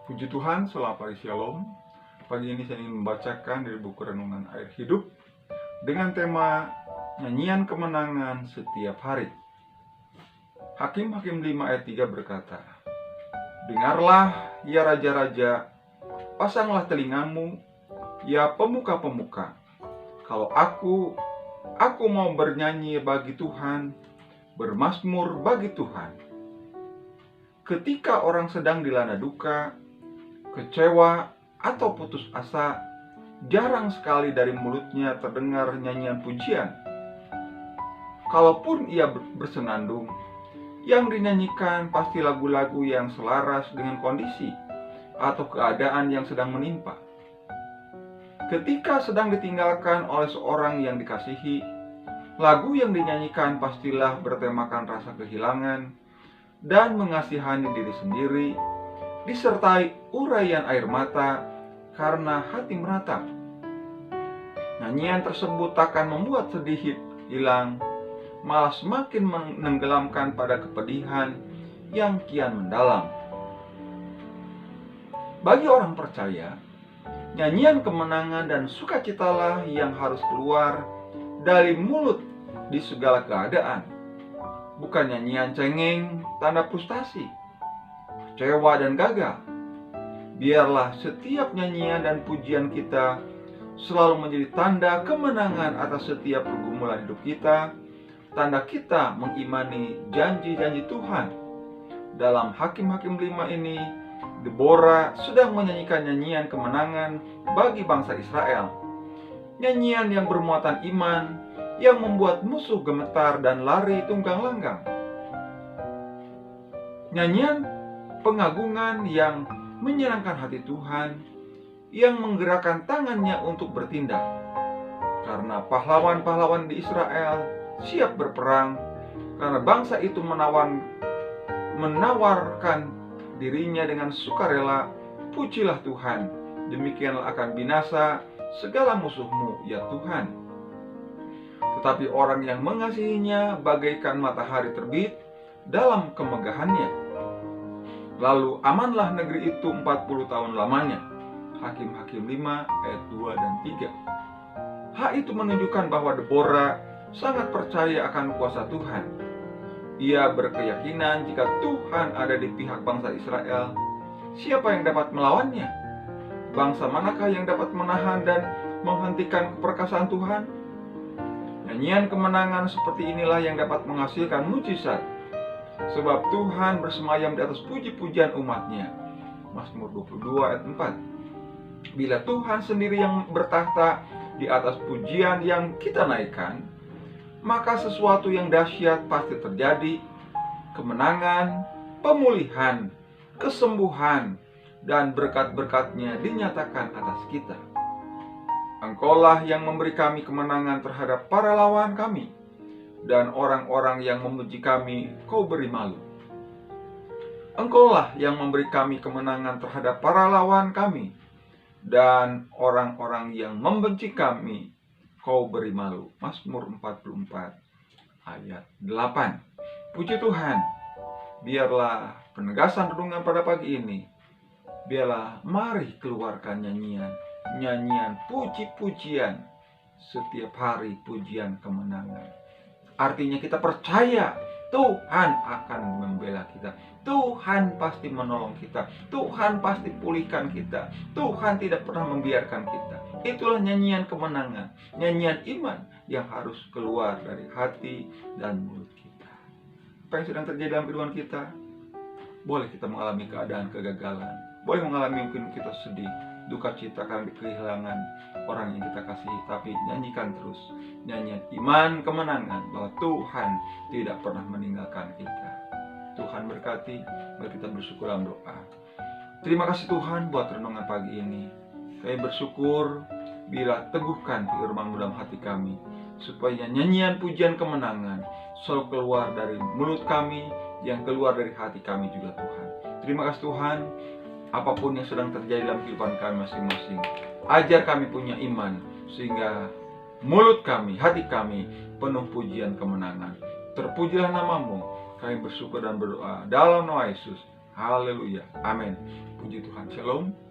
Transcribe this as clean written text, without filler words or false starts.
Puji Tuhan, selamat pagi Shalom. Pagi ini saya ingin membacakan dari buku Renungan Air Hidup dengan tema Nyanyian Kemenangan Setiap Hari. Hakim-Hakim 5 ayat 3 berkata, "Dengarlah, ya raja-raja, pasanglah telingamu, ya pemuka-pemuka. Kalau aku mau bernyanyi bagi Tuhan, bermazmur bagi Tuhan." Ketika orang sedang dilanda duka, kecewa, atau putus asa, jarang sekali dari mulutnya terdengar nyanyian pujian. Kalaupun ia bersenandung, yang dinyanyikan pasti lagu-lagu yang selaras dengan kondisi atau keadaan yang sedang menimpa. Ketika sedang ditinggalkan oleh seorang yang dikasihi, lagu yang dinyanyikan pastilah bertemakan rasa kehilangan dan mengasihani diri sendiri, disertai uraian air mata karena hati meratap. Nyanyian tersebut takkan membuat sedih hilang, malah semakin menenggelamkan pada kepedihan yang kian mendalam. Bagi orang percaya, nyanyian kemenangan dan sukacitalah yang harus keluar dari mulut di segala keadaan, bukan nyanyian cengeng tanda frustasi, kecewa dan gagal. Biarlah setiap nyanyian dan pujian kita selalu menjadi tanda kemenangan atas setiap pergumulan hidup kita, tanda kita mengimani janji-janji Tuhan. Dalam Hakim-Hakim 5 ini, Deborah sedang menyanyikan nyanyian kemenangan bagi bangsa Israel. Nyanyian yang bermuatan iman, yang membuat musuh gemetar dan lari tunggang langgang. Nyanyian pengagungan yang menyenangkan hati Tuhan, yang menggerakkan tangannya untuk bertindak. Karena pahlawan-pahlawan di Israel siap berperang, karena bangsa itu menawarkan dirinya dengan sukarela, pujilah Tuhan, demikianlah akan binasa segala musuhmu, ya Tuhan. Tetapi orang yang mengasihinya bagaikan matahari terbit dalam kemegahannya. Lalu amanlah negeri itu 40 tahun lamanya. Hakim-Hakim 5 ayat 2 dan 3. Hal itu menunjukkan bahwa Deborah sangat percaya akan kuasa Tuhan. Ia berkeyakinan jika Tuhan ada di pihak bangsa Israel, siapa yang dapat melawannya? Bangsa manakah yang dapat menahan dan menghentikan keperkasaan Tuhan? Nyanyian kemenangan seperti inilah yang dapat menghasilkan mujizat, sebab Tuhan bersemayam di atas puji-pujian umatnya. Mazmur 22 ayat 4. Bila Tuhan sendiri yang bertahta di atas pujian yang kita naikkan, maka sesuatu yang dahsyat pasti terjadi. Kemenangan, pemulihan, kesembuhan, dan berkat-berkat-Nya dinyatakan atas kita. Engkaulah yang memberi kami kemenangan terhadap para lawan kami, dan orang-orang yang memuji kami Kau beri malu. Engkaulah yang memberi kami kemenangan terhadap para lawan kami, dan orang-orang yang membenci kami Kau beri malu. Mazmur 44 ayat 8. Puji Tuhan. Biarlah penegasan renungan pada pagi ini, biarlah mari keluarkan nyanyian puji-pujian setiap hari, pujian kemenangan. Artinya kita percaya Tuhan akan membela kita. Tuhan pasti menolong kita. Tuhan pasti pulihkan kita. Tuhan tidak pernah membiarkan kita. Itulah nyanyian kemenangan, nyanyian iman yang harus keluar dari hati dan mulut kita. Apa yang sedang terjadi dalam kehidupan kita? Boleh kita mengalami keadaan kegagalan. Boleh mengalami mungkin kita sedih, duka cita karena kehilangan orang yang kita kasihi, tapi nyanyikan terus nyanyian iman kemenangan bahwa Tuhan tidak pernah meninggalkan kita. Tuhan berkati. Mari kita bersyukur dalam doa. Terima kasih Tuhan buat renungan pagi ini. Kami bersyukur bila teguhkan firman-Mu dalam hati kami, supaya nyanyian pujian kemenangan selalu keluar dari mulut kami, yang keluar dari hati kami juga Tuhan. Terima kasih Tuhan. Apapun yang sedang terjadi dalam kehidupan kami masing-masing, ajar kami punya iman, sehingga mulut kami, hati kami penuh pujian kemenangan. Terpujilah nama-Mu. Kami bersyukur dan berdoa dalam nama Yesus. Haleluya. Amin. Puji Tuhan. Shalom.